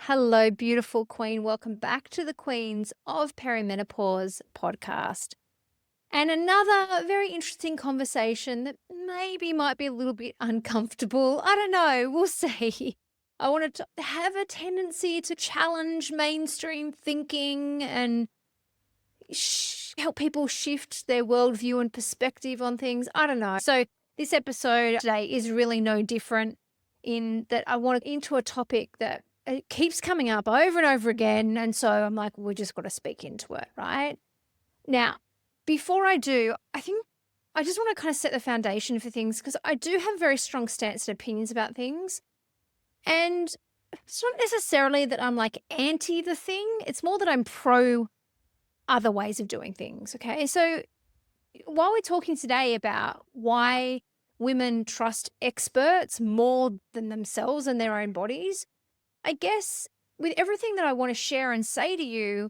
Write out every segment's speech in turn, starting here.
Hello, beautiful queen. Welcome back to the Queens of Perimenopause podcast. And another very interesting conversation that maybe might be a little bit uncomfortable. I don't know. We'll see. I wanted to have a tendency to challenge mainstream thinking and help people shift their worldview and perspective on things. I don't know. So this episode today is really no different in that I want to into a topic that it keeps coming up over and over again. And so I'm like, we just got to speak into it, right? Now, before I do, I think I just want to kind of set the foundation for things because I do have very strong stance and opinions about things. And it's not necessarily that I'm like anti the thing. It's more that I'm pro other ways of doing things. Okay. So while we're talking today about why women trust experts more than themselves and their own bodies, I guess with everything that I want to share and say to you,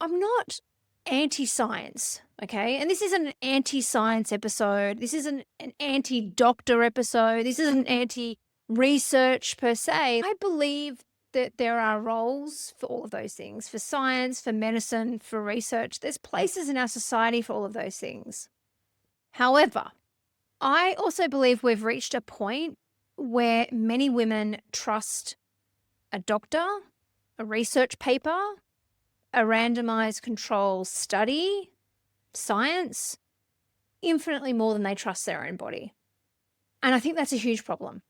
I'm not anti-science, okay? And this isn't an anti-science episode. This isn't an anti-doctor episode. This isn't anti-research per se. I believe that there are roles for all of those things, for science, for medicine, for research. There's places in our society for all of those things. However, I also believe we've reached a point where many women trust a doctor, a research paper, a randomized control study, science, infinitely more than they trust their own body. And I think that's a huge problem.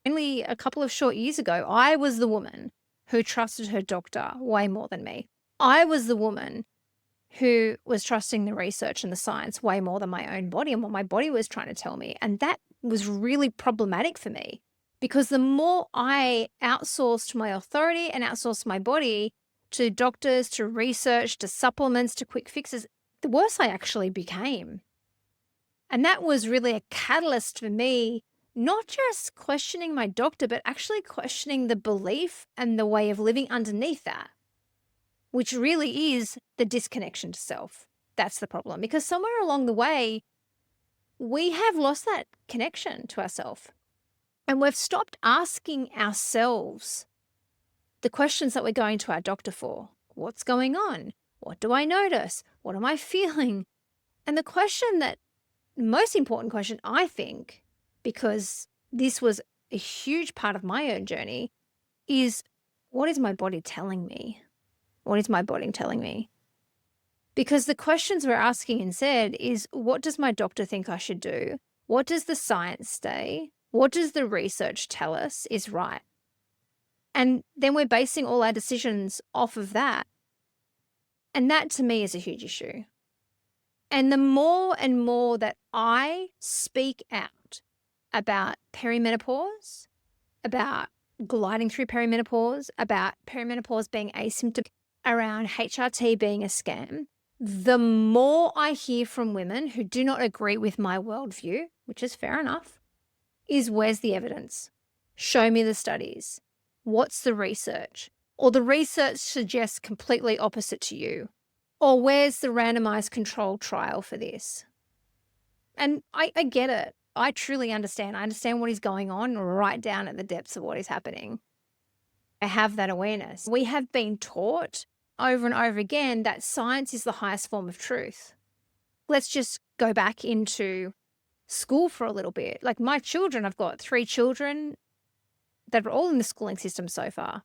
Only a couple of short years ago, I was the woman who trusted her doctor way more than me. I was the woman who was trusting the research and the science way more than my own body and what my body was trying to tell me. And that was really problematic for me. Because the more I outsourced my authority and outsourced my body to doctors, to research, to supplements, to quick fixes, the worse I actually became. And that was really a catalyst for me, not just questioning my doctor, but actually questioning the belief and the way of living underneath that, which really is the disconnection to self. That's the problem. Because somewhere along the way, we have lost that connection to ourselves. And we've stopped asking ourselves the questions that we're going to our doctor for. What's going on? What do I notice? What am I feeling? And the question that, most important question, I think, because this was a huge part of my own journey, is what is my body telling me? What is my body telling me? Because the questions we're asking instead is, what does my doctor think I should do? What does the science say? What does the research tell us is right? And then we're basing all our decisions off of that. And that to me is a huge issue. And the more and more that I speak out about perimenopause, about gliding through perimenopause, about perimenopause being asymptomatic, around HRT being a scam, the more I hear from women who do not agree with my worldview, which is fair enough, is where's the evidence? Show me the studies. What's the research? Or the research suggests completely opposite to you. Or where's the randomized control trial for this? And I get it. I truly understand. I understand what is going on right down at the depths of what is happening. I have that awareness. We have been taught over and over again that science is the highest form of truth. Let's just go back into school for a little bit. Like my children, I've got 3 children that are all in the schooling system so far.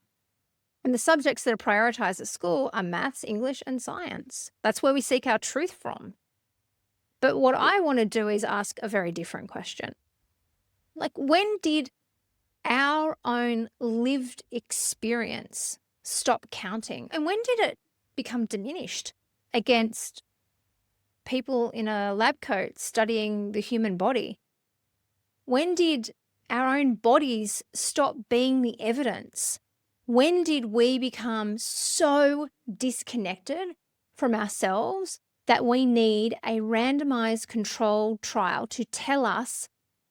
And the subjects that are prioritized at school are maths, English, and science. That's where we seek our truth from. But what I want to do is ask a very different question. Like, when did our own lived experience stop counting? And when did it become diminished against people in a lab coat studying the human body? When did our own bodies stop being the evidence? When did we become so disconnected from ourselves that we need a randomized controlled trial to tell us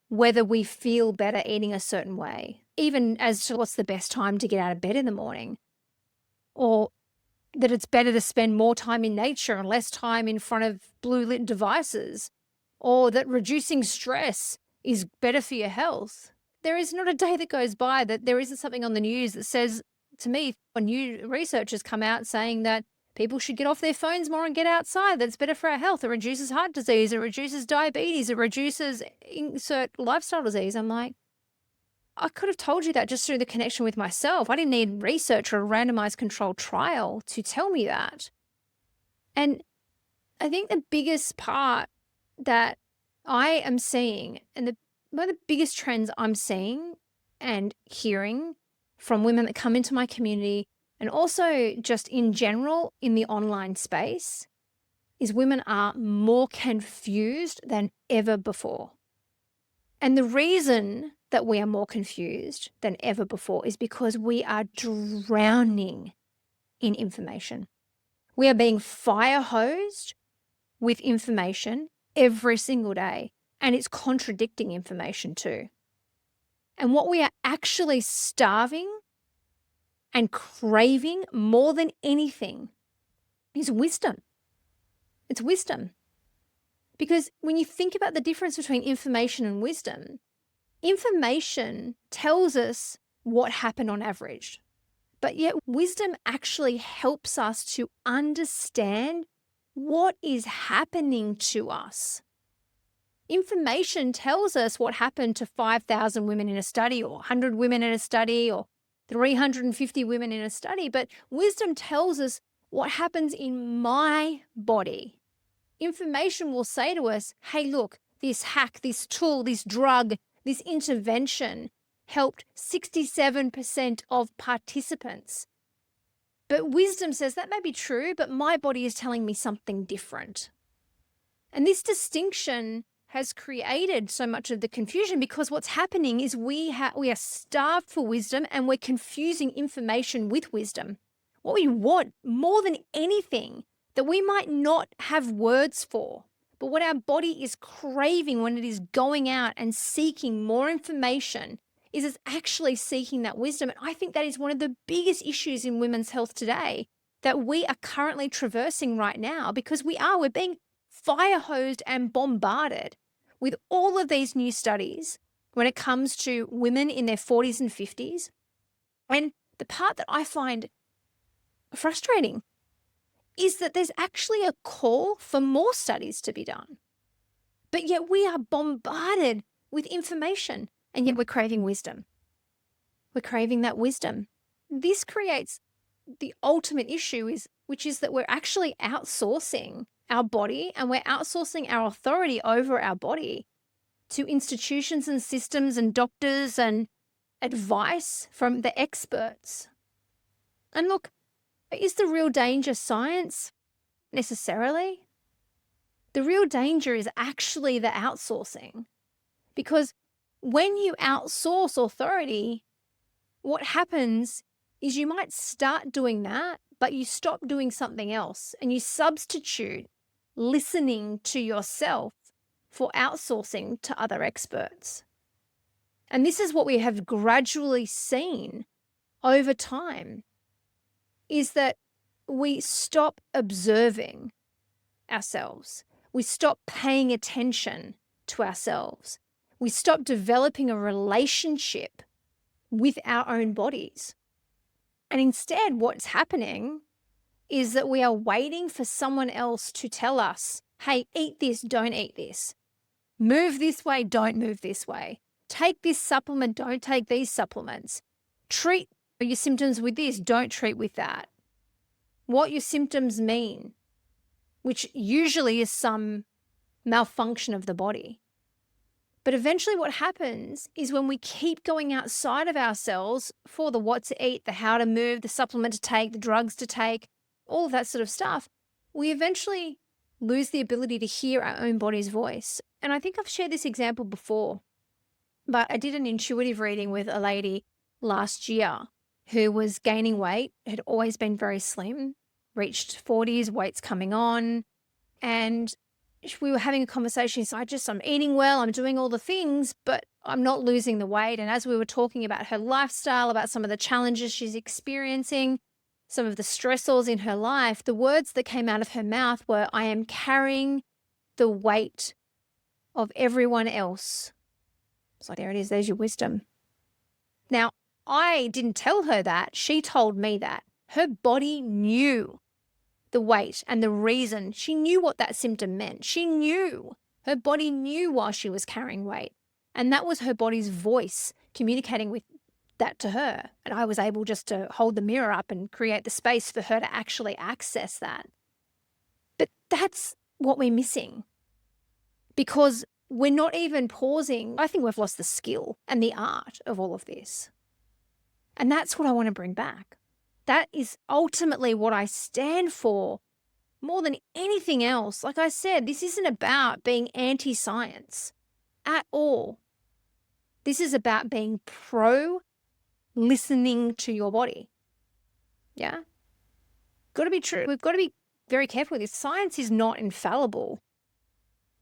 whether we feel better eating a certain way, even as to what's the best time to get out of bed in the morning, or that it's better to spend more time in nature and less time in front of blue lit devices, or that reducing stress is better for your health? there is not a day that goes by that there isn't something on the news that says to me, when new research has come out saying that people should get off their phones more and get outside. That's better for our health. It reduces heart disease. It reduces diabetes. It reduces insert lifestyle disease. I'm like, I could have told you that just through the connection with myself. I didn't need research or a randomized controlled trial to tell me that. And I think the biggest part that I am seeing, and one of the biggest trends I'm seeing and hearing from women that come into my community, and also just in general in the online space, is women are more confused than ever before. And the reason that we are more confused than ever before is because we are drowning in information. We are being fire hosed with information every single day, and it's contradicting information too. And what we are actually starving and craving more than anything is wisdom. It's wisdom. Because when you think about the difference between information and wisdom, information tells us what happened on average, but yet wisdom actually helps us to understand what is happening to us. Information tells us what happened to 5,000 women in a study, or 100 women in a study, or 350 women in a study, but wisdom tells us what happens in my body. Information will say to us, hey, look, this hack, this tool, this drug, this intervention helped 67% of participants. But wisdom says that may be true, but my body is telling me something different. And this distinction has created so much of the confusion, because what's happening is we are starved for wisdom, and we're confusing information with wisdom. What we want more than anything that we might not have words for, but what our body is craving when it is going out and seeking more information, is it's actually seeking that wisdom. And I think that is one of the biggest issues in women's health today that we are currently traversing right now, because we're being fire hosed and bombarded with all of these new studies when it comes to women in their 40s and 50s. And the part that I find frustrating is that there's actually a call for more studies to be done. But yet we are bombarded with information, and yet we're craving wisdom. We're craving that wisdom. This creates the ultimate issue, which is that we're actually outsourcing our body, and we're outsourcing our authority over our body to institutions and systems and doctors and advice from the experts. And look, is the real danger science? Necessarily. The real danger is actually the outsourcing. Because when you outsource authority, what happens is you might start doing that, but you stop doing something else, and you substitute listening to yourself for outsourcing to other experts. And this is what we have gradually seen over time, is that we stop observing ourselves. We stop paying attention to ourselves. We stop developing a relationship with our own bodies. And instead, what's happening is that we are waiting for someone else to tell us, hey, eat this, don't eat this. Move this way, don't move this way. Take this supplement, don't take these supplements. Treat your symptoms with this, don't treat with that. What your symptoms mean, which usually is some malfunction of the body. But eventually what happens is when we keep going outside of ourselves for the what to eat, the how to move, the supplement to take, the drugs to take, all of that sort of stuff, we eventually lose the ability to hear our own body's voice. And I think I've shared this example before, but I did an intuitive reading with a lady last year who was gaining weight, had always been very slim, reached 40s, weight's coming on, and we were having a conversation. So I'm eating well, I'm doing all the things, but I'm not losing the weight. And as we were talking about her lifestyle, about some of the challenges she's experiencing, some of the stressors in her life, the words that came out of her mouth were, I am carrying the weight of everyone else. It's like, there it is, there's your wisdom. Now, I didn't tell her that. She told me that. Her body knew the weight and the reason. She knew what that symptom meant. She knew. Her body knew why she was carrying weight. And that was her body's voice communicating with that to her. And I was able just to hold the mirror up and create the space for her to actually access that. But that's what we're missing, because we're not even pausing. I think we've lost the skill and the art of all of this. And that's what I want to bring back. That is ultimately what I stand for more than anything else. Like I said, this isn't about being anti-science at all. This is about being pro listening to your body. Yeah? Got to be true. We've got to be very careful with this. Science is not infallible.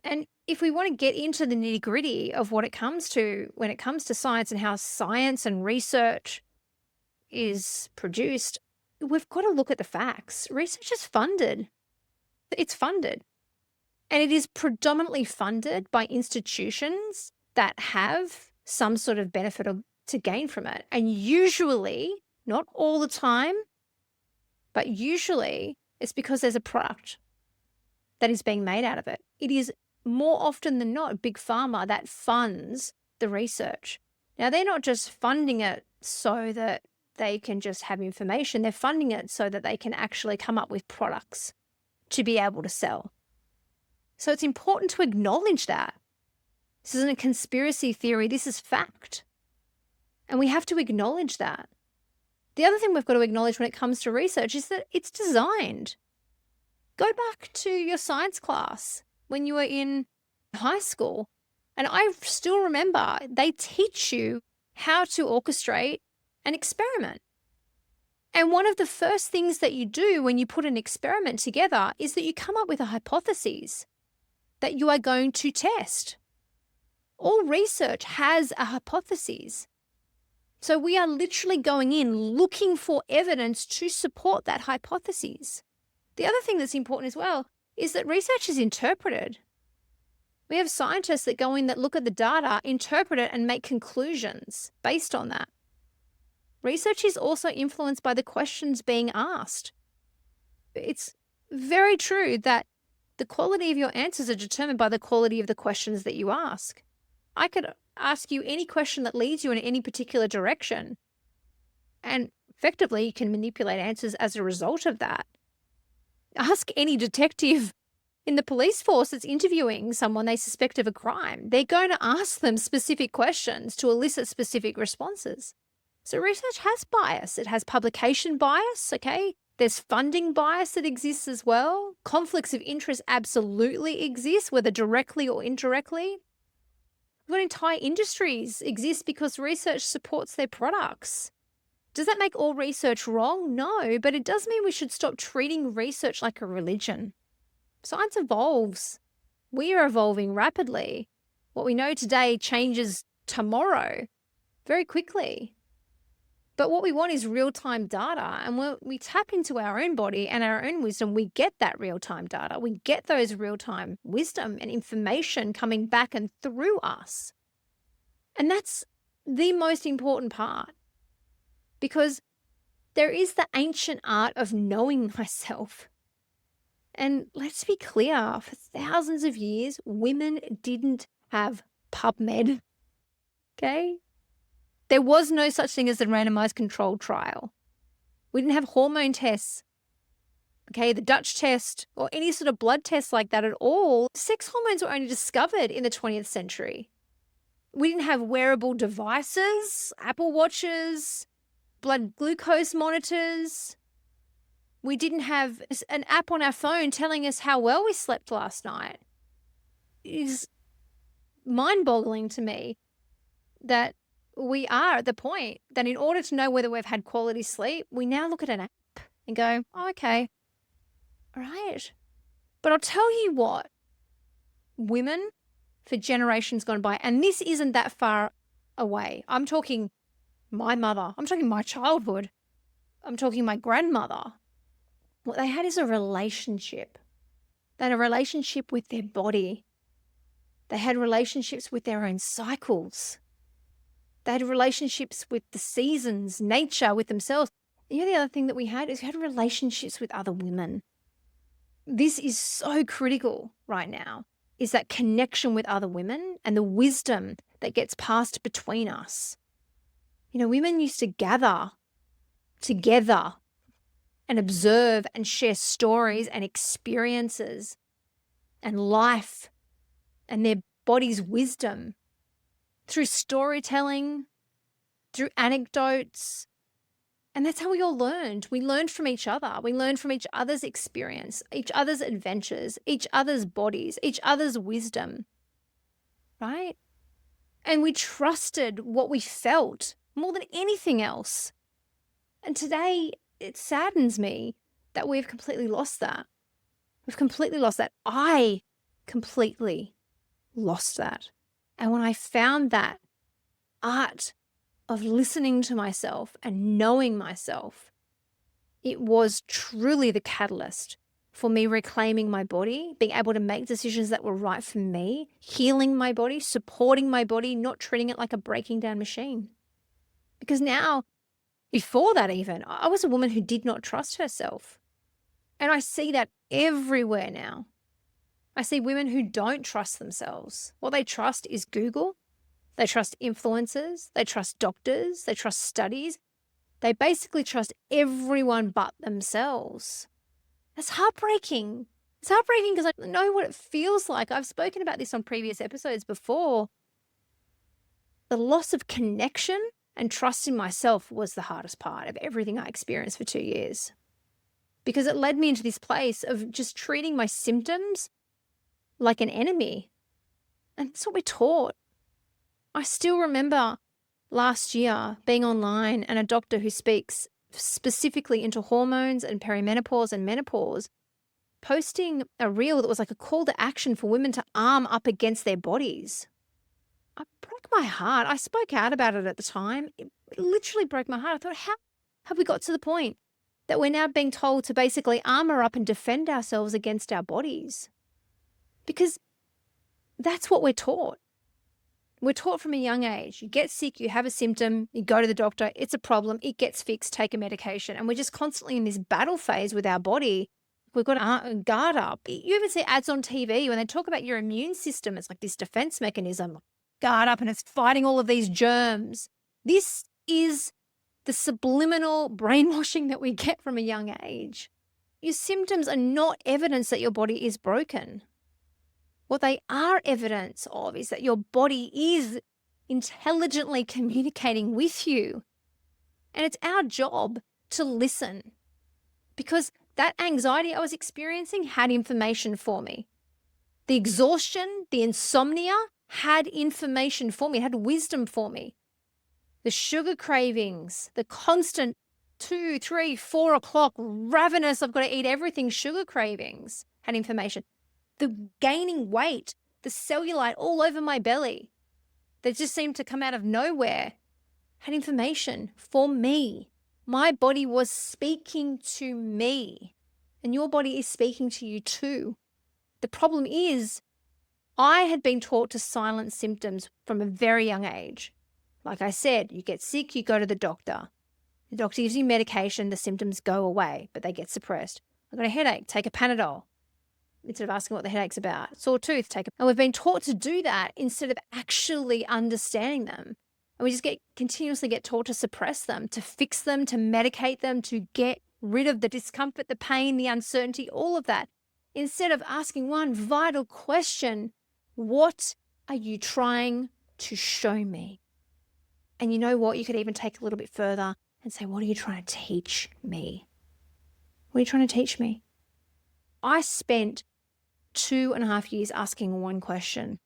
And if we want to get into the nitty-gritty of what it comes to when it comes to science and how science and research is produced, we've got to look at the facts. Research is funded. It's funded. And it is predominantly funded by institutions that have some sort of benefit to gain from it. And usually, not all the time, but usually it's because there's a product that is being made out of it. It is more often than not big pharma that funds the research. Now, they're not just funding it so that they can just have information. They're funding it so that they can actually come up with products to be able to sell. So it's important to acknowledge that. This isn't a conspiracy theory. This is fact. And we have to acknowledge that. The other thing we've got to acknowledge when it comes to research is that it's designed. Go back to your science class when you were in high school. And I still remember they teach you how to orchestrate an experiment. And one of the first things that you do when you put an experiment together is that you come up with a hypothesis that you are going to test. All research has a hypothesis. So we are literally going in looking for evidence to support that hypothesis. The other thing that's important as well is that research is interpreted. We have scientists that go in that look at the data, interpret it, and make conclusions based on that. Research is also influenced by the questions being asked. It's very true that the quality of your answers are determined by the quality of the questions that you ask. I could ask you any question that leads you in any particular direction, and effectively you can manipulate answers as a result of that. Ask any detective in the police force that's interviewing someone they suspect of a crime. They're going to ask them specific questions to elicit specific responses. So research has bias. It has publication bias, okay? There's funding bias that exists as well. Conflicts of interest absolutely exist, whether directly or indirectly. We've got entire industries exist because research supports their products. Does that make all research wrong? No, but it does mean we should stop treating research like a religion. Science evolves. We are evolving rapidly. What we know today changes tomorrow very quickly. But what we want is real-time data. And when we tap into our own body and our own wisdom, we get that real-time data. We get those real-time wisdom and information coming back and through us. And that's the most important part, because there is the ancient art of knowing myself. And let's be clear, for thousands of years, women didn't have PubMed, okay? There was no such thing as a randomized controlled trial. We didn't have hormone tests, okay, the Dutch test, or any sort of blood test like that at all. Sex hormones were only discovered in the 20th century. We didn't have wearable devices, Apple Watches, blood glucose monitors. We didn't have an app on our phone telling us how well we slept last night. It is mind-boggling to me that we are at the point that in order to know whether we've had quality sleep, we now look at an app and go, oh, okay, all right. But I'll tell you what, women for generations gone by, and this isn't that far away. I'm talking my mother. I'm talking my childhood. I'm talking my grandmother. What they had is a relationship. They had a relationship with their body. They had relationships with their own cycles. They had relationships with the seasons, nature, with themselves. You know, the other thing that we had is we had relationships with other women. This is so critical right now, is that connection with other women and the wisdom that gets passed between us. You know, women used to gather together and observe and share stories and experiences and life and their body's wisdom through storytelling, through anecdotes. And that's how we all learned. We learned from each other. We learned from each other's experience, each other's adventures, each other's bodies, each other's wisdom, right? And we trusted what we felt more than anything else. And today, it saddens me that we've completely lost that. We've completely lost that. I completely lost that. And when I found that art of listening to myself and knowing myself, it was truly the catalyst for me reclaiming my body, being able to make decisions that were right for me, healing my body, supporting my body, not treating it like a breaking down machine. Because now, before that even, I was a woman who did not trust herself. And I see that everywhere now. I see women who don't trust themselves. What they trust is Google. They trust influencers. They trust doctors. They trust studies. They basically trust everyone but themselves. That's heartbreaking. It's heartbreaking because I know what it feels like. I've spoken about this on previous episodes before. The loss of connection and trust in myself was the hardest part of everything I experienced for 2 years, because it led me into this place of just treating my symptoms like an enemy. And that's what we're taught. I still remember last year being online and a doctor who speaks specifically into hormones and perimenopause and menopause posting a reel that was like a call to action for women to arm up against their bodies. It broke my heart. I spoke out about it at the time. It literally broke my heart. I thought, how have we got to the point that we're now being told to basically armor up and defend ourselves against our bodies? Because that's what we're taught. We're taught from a young age. You get sick, you have a symptom, you go to the doctor, it's a problem, it gets fixed, take a medication. And we're just constantly in this battle phase with our body. We've got to guard up. You even see ads on TV when they talk about your immune system. It's like this defense mechanism. Guard up, and it's fighting all of these germs. This is the subliminal brainwashing that we get from a young age. Your symptoms are not evidence that your body is broken. What they are evidence of is that your body is intelligently communicating with you. And it's our job to listen, because that anxiety I was experiencing had information for me. The exhaustion, the insomnia had information for me, it had wisdom for me. The sugar cravings, the constant 2, 3, 4 o'clock ravenous, I've got to eat everything sugar cravings had information. The gaining weight, the cellulite all over my belly that just seemed to come out of nowhere had information for me. My body was speaking to me, and your body is speaking to you too. The problem is, I had been taught to silence symptoms from a very young age. Like I said, you get sick, you go to the doctor. The doctor gives you medication, the symptoms go away, but they get suppressed. I've got a headache, take a Panadol. Instead of asking what the headache's about. Sore tooth, take a... And we've been taught to do that instead of actually understanding them. And we just continuously get taught to suppress them, to fix them, to medicate them, to get rid of the discomfort, the pain, the uncertainty, all of that. Instead of asking one vital question, what are you trying to show me? And you know what? You could even take a little bit further and say, what are you trying to teach me? What are you trying to teach me? I spent 2.5 years asking one question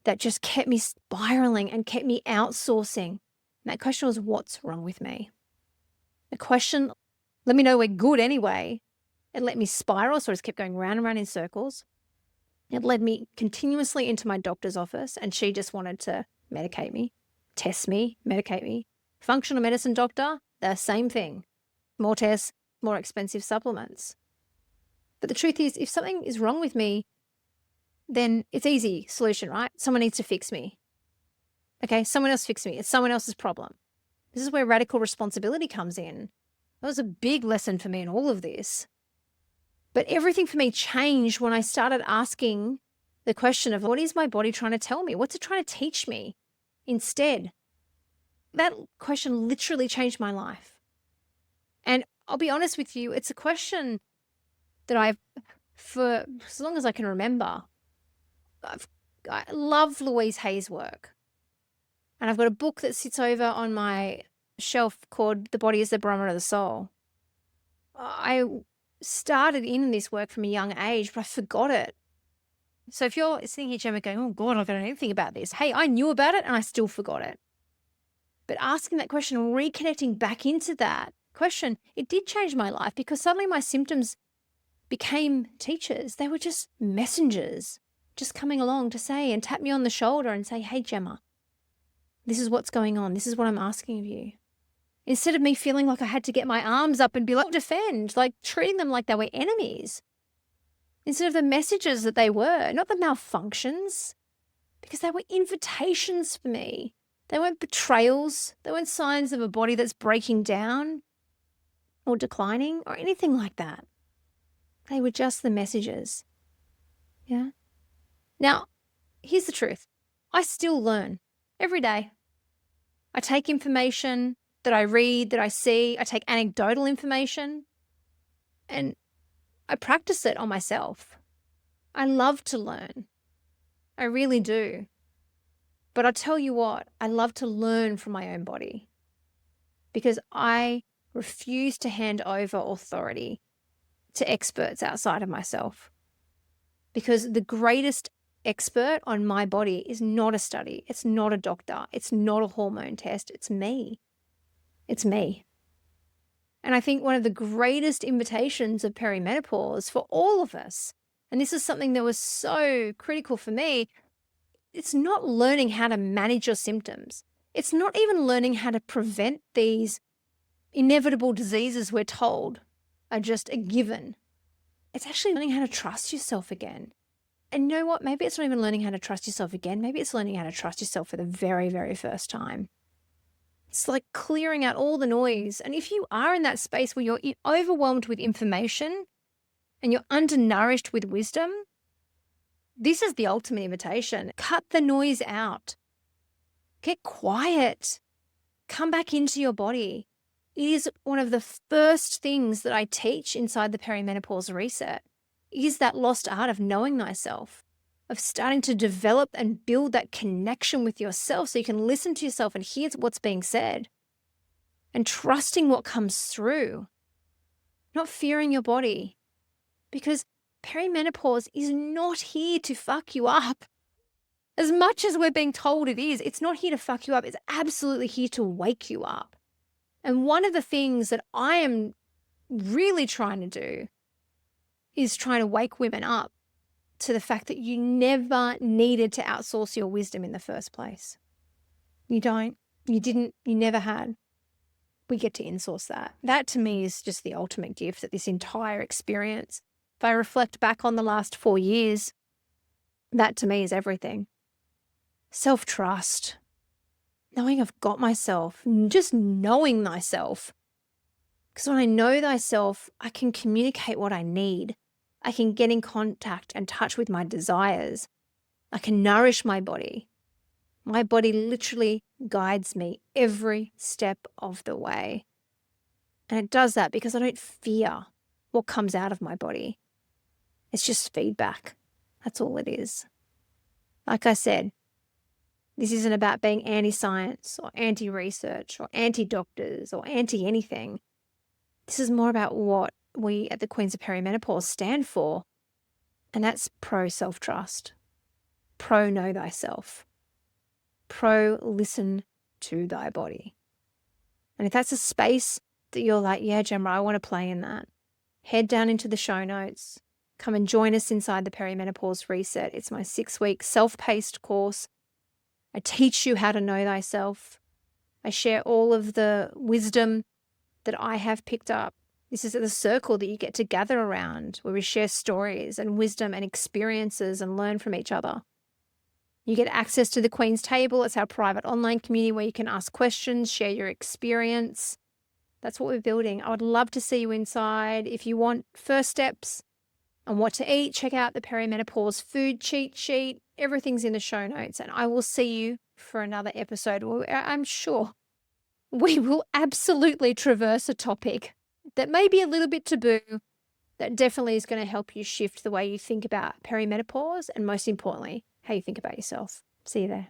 that just kept me spiraling and kept me outsourcing. And that question was, what's wrong with me? The question, let me know we're good anyway. It let me spiral, so I just kept going round and round in circles. It led me continuously into my doctor's office, and she just wanted to medicate me, test me, medicate me. Functional medicine doctor, the same thing. More tests, more expensive supplements. But the truth is, if something is wrong with me, then it's easy solution, right? Someone needs to fix me. Okay, someone else fix me. It's someone else's problem. This is where radical responsibility comes in. That was a big lesson for me in all of this. But everything for me changed when I started asking the question of, what is my body trying to tell me? What's it trying to teach me instead? That question literally changed my life. And I'll be honest with you, it's a question that for as long as I can remember, I love Louise Hay's work. And I've got a book that sits over on my shelf called The Body is the Barometer of the Soul. I started in this work from a young age, but I forgot it. So if you're sitting here, Gemma, going, oh God, I don't know anything about this. Hey, I knew about it and I still forgot it. But asking that question and reconnecting back into that question, it did change my life, because suddenly my symptoms became teachers. They were just messengers, just coming along to say and tap me on the shoulder and say, hey, Gemma, this is what's going on. This is what I'm asking of you. Instead of me feeling like I had to get my arms up and be like, defend, like treating them like they were enemies. Instead of the messages that they were, not the malfunctions, because they were invitations for me. They weren't betrayals. They weren't signs of a body that's breaking down or declining or anything like that. They were just the messages. Yeah. Now, here's the truth. I still learn every day. I take information that I read, that I see. I take anecdotal information and I practice it on myself. I love to learn. I really do. But I'll tell you what, I love to learn from my own body, because I refuse to hand over authority to experts outside of myself. Because the greatest expert on my body is not a study. It's not a doctor. It's not a hormone test. It's me. It's me. And I think one of the greatest invitations of perimenopause for all of us, and this is something that was so critical for me, it's not learning how to manage your symptoms. It's not even learning how to prevent these inevitable diseases we're told are just a given. It's actually learning how to trust yourself again. And you know what? Maybe it's not even learning how to trust yourself again. Maybe it's learning how to trust yourself for the very, very first time. It's like clearing out all the noise. And if you are in that space where you're overwhelmed with information and you're undernourished with wisdom, this is the ultimate invitation. Cut the noise out. Get quiet. Come back into your body. It is one of the first things that I teach inside the perimenopause reset, is that lost art of knowing thyself, of starting to develop and build that connection with yourself so you can listen to yourself and hear what's being said, and trusting what comes through, not fearing your body, because perimenopause is not here to fuck you up. As much as we're being told it is, it's not here to fuck you up. It's absolutely here to wake you up. And one of the things that I am really trying to do is trying to wake women up to the fact that you never needed to outsource your wisdom in the first place. You don't. You didn't. You never had. We get to insource that. That to me is just the ultimate gift of this entire experience. If I reflect back on the last 4 years, that to me is everything. Self-trust, knowing I've got myself, just knowing thyself. Because when I know thyself, I can communicate what I need. I can get in contact and touch with my desires. I can nourish my body. My body literally guides me every step of the way. And it does that because I don't fear what comes out of my body. It's just feedback. That's all it is. Like I said, this isn't about being anti-science or anti-research or anti-doctors or anti-anything. This is more about what we at the Queens of Perimenopause stand for, and that's pro-self-trust, pro-know thyself, pro-listen to thy body. And if that's a space that you're like, yeah, Gemma, I want to play in that, head down into the show notes. Come and join us inside the Perimenopause Reset. It's my 6-week self-paced course. I teach you how to know thyself. I share all of the wisdom that I have picked up. This is the circle that you get to gather around, where we share stories and wisdom and experiences and learn from each other. You get access to the Queen's Table. It's our private online community where you can ask questions, share your experience. That's what we're building. I would love to see you inside. If you want first steps on what to eat, check out the perimenopause food cheat sheet. Everything's in the show notes, and I will see you for another episode where I'm sure we will absolutely traverse a topic that may be a little bit taboo, that definitely is going to help you shift the way you think about perimenopause and, most importantly, how you think about yourself. See you there.